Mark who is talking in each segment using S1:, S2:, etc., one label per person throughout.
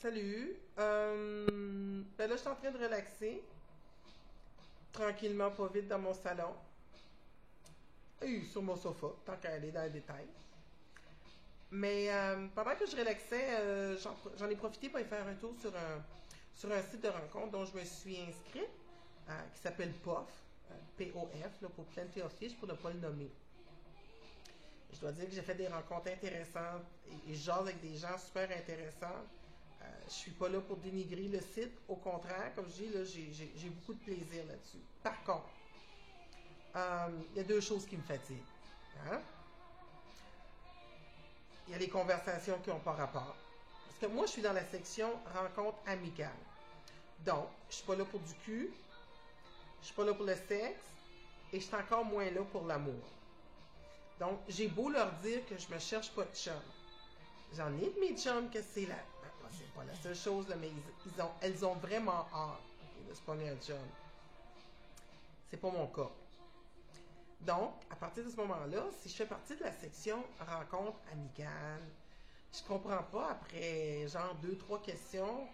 S1: Salut. Ben là, je suis en train de relaxer, tranquillement, pas vite, dans mon salon. Et sur mon sofa, tant qu'à aller dans les détails. Mais pendant que je relaxais, j'en ai profité pour aller faire un tour sur un site de rencontre dont je me suis inscrite, qui s'appelle POF, P-O-F, là, pour Plenty of Fish, pour ne pas le nommer. Je dois dire que j'ai fait des rencontres intéressantes et je jase avec des gens super intéressants. Je suis pas là pour dénigrer le site. Au contraire, comme je dis, là, j'ai beaucoup de plaisir là-dessus. Par contre, il y a deux choses qui me fatiguent. Hein? Il y a les conversations qui n'ont pas rapport. Parce que moi, je suis dans la section rencontre amicale. Donc, je suis pas là pour du cul, je suis pas là pour le sexe, et je suis encore moins là pour l'amour. Donc, j'ai beau leur dire que je me cherche pas de chum. J'en ai de mes chums que c'est c'est pas la seule chose, là, mais elles ont vraiment hâte de se pogner un chum. C'est pas mon cas. Donc, à partir de ce moment-là, si je fais partie de la section rencontre amicale, je comprends pas, après genre 2, 3 questions,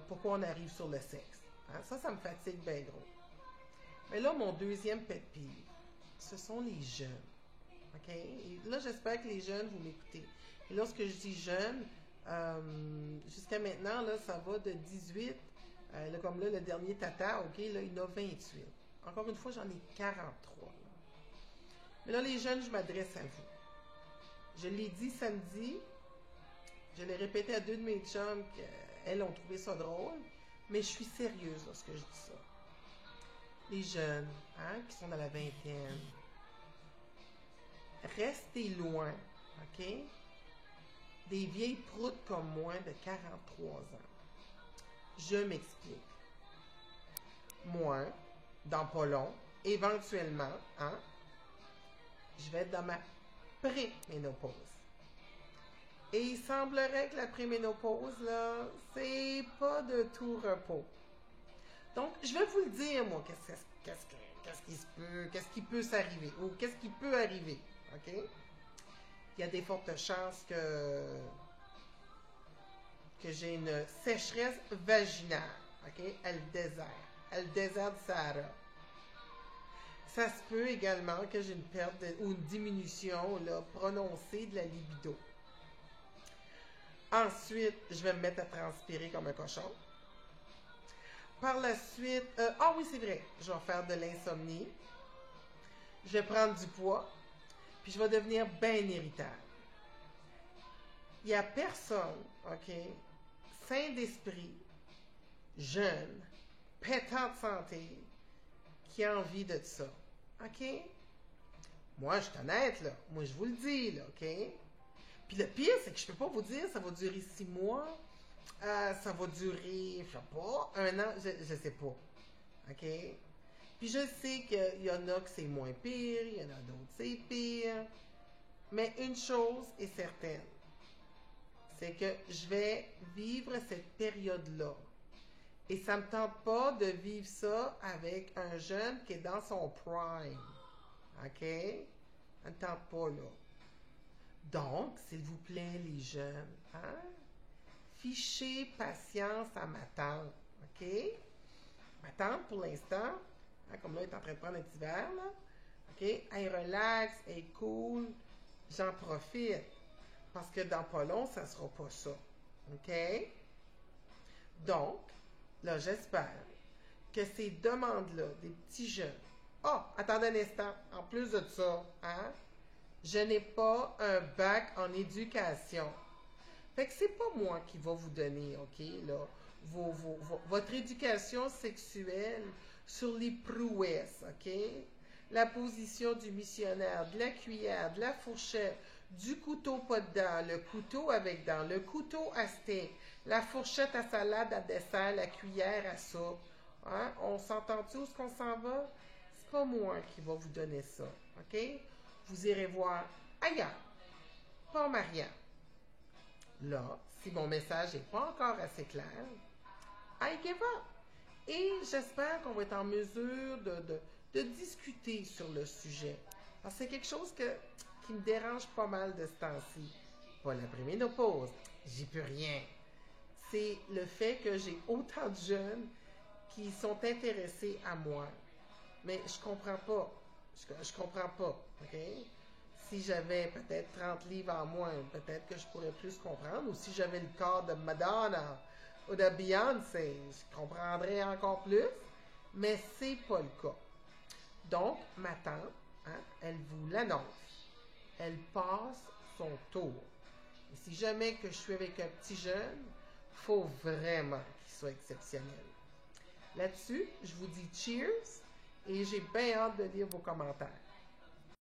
S1: pourquoi on arrive sur le sexe. Hein? Ça me fatigue bien gros. Mais là, mon deuxième pet peeve, ce sont les jeunes. OK? Et là, j'espère que les jeunes, vous m'écoutez. Et lorsque je dis jeunes, jusqu'à maintenant, là, ça va de 18, là, comme là, le dernier tata, OK, là, il en a 28. Encore une fois, j'en ai 43. Là. Mais là, les jeunes, je m'adresse à vous. Je l'ai dit samedi, je l'ai répété à 2 de mes chums qu'elles ont trouvé ça drôle, mais je suis sérieuse lorsque je dis ça. Les jeunes, hein, qui sont dans la vingtaine, restez loin, OK, des vieilles proutes comme moi de 43 ans. Je m'explique. Moi, dans pas long, éventuellement, hein, je vais être dans ma pré-ménopause. Et il semblerait que la préménopause, là, c'est pas de tout repos. Donc, je vais vous le dire, moi, qu'est-ce qui peut s'arriver, ou qu'est-ce qui peut arriver, OK? Il y a des fortes chances que j'ai une sécheresse vaginale, OK? Elle désert du Sahara. Ça se peut également que j'ai une perte ou une diminution là, prononcée de la libido. Ensuite, je vais me mettre à transpirer comme un cochon. Par la suite, oui, c'est vrai, je vais faire de l'insomnie. Je vais prendre du poids, puis je vais devenir bien irritable. Il n'y a personne, OK, sain d'esprit, jeune, pétant de santé, qui a envie de ça. OK? Moi, je suis honnête, là. Moi, je vous le dis, là, OK? Puis le pire, c'est que je peux pas vous dire ça va durer 6 mois, ça va durer, je sais pas, 1 an, je sais pas. OK? Puis je sais qu'il y en a que c'est moins pire, il y en a d'autres c'est pire. Mais une chose est certaine, c'est que je vais vivre cette période-là. Et ça ne me tente pas de vivre ça avec un jeune qui est dans son prime. OK? Ça ne me tente pas, là. Donc, s'il vous plaît, les jeunes, hein? Fichez patience à ma tante. OK? Ma tante, pour l'instant, hein, comme là, elle est en train de prendre un petit verre, là. OK? Elle relaxe, elle est cool. J'en profite. Parce que dans pas long, ça ne sera pas ça. OK? Donc, là, j'espère que ces demandes-là, des petits jeunes. Attendez un instant. En plus de ça, hein, je n'ai pas un bac en éducation. Fait que c'est pas moi qui va vous donner, OK, là, votre éducation sexuelle sur les prouesses, OK? La position du missionnaire, de la cuillère, de la fourchette, du couteau pas de dents, le couteau avec dents, le couteau à steak, la fourchette à salade, à dessert, la cuillère à soupe. Hein? On s'entend-tu où est-ce qu'on s'en va? C'est pas moi qui va vous donner ça, OK? Vous irez voir ailleurs, pas en Marianne. Là, si mon message n'est pas encore assez clair, I give up. Et j'espère qu'on va être en mesure de discuter sur le sujet. Parce que c'est quelque chose qui me dérange pas mal de ce temps-ci. Pas la préménopause, j'y peux rien. c'est le fait que j'ai autant de jeunes qui sont intéressés à moi. Mais je comprends pas. Je comprends pas, OK? Si j'avais peut-être 30 livres en moins, peut-être que je pourrais plus comprendre. Ou si j'avais le corps de Madonna ou de Beyoncé, je comprendrais encore plus. Mais c'est pas le cas. Donc, ma tante, hein, elle vous l'annonce. Elle passe son tour. Et si jamais que je suis avec un petit jeune, il faut vraiment qu'il soit exceptionnel. Là-dessus, je vous dis cheers et j'ai bien hâte de lire vos commentaires.